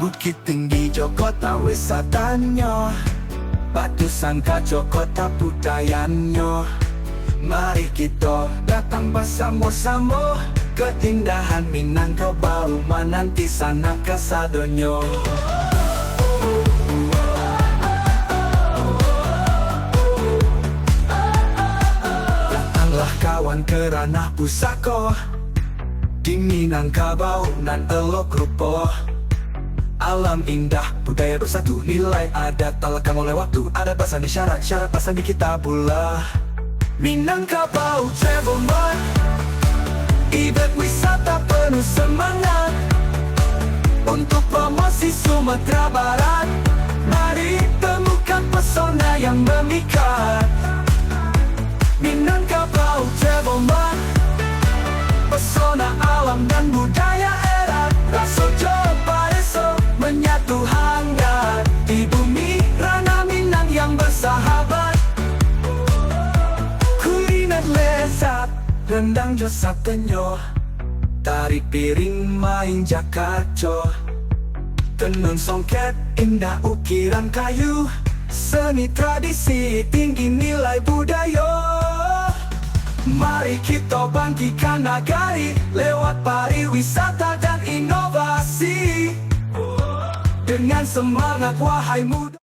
Bukit Tinggi Jokota wisatanya, Batu Sangka Jokota budayanya. Mari kita datang bersama-sama, keindahan Minangkabau menanti sana kesadonyo. Datanglah kawan ke ranah pusaka di Minangkabau nan elok rupa. Alam indah, budaya bersatu, nilai adat tak lekang oleh waktu. Ada pasang syarat pasang di kita pula. Minangkabau Travel Mart, event wisata penuh semangat untuk promosi Sumatera Barat. Mari temukan pesona yang memikat. Minangkabau Travel Mart, pesona alam dan budaya erat. Rasa Jopareso menyatu hangat di bumi ranah Minang yang bersahabat. Kuliner lezat, rendang jo satenyo, tari piring main Jakarta, tenun songket indah ukiran kayu, seni tradisi tinggi nilai budaya. Mari kita bangkitkan nagari lewat pariwisata dan inovasi. Dengan semangat wahai muda.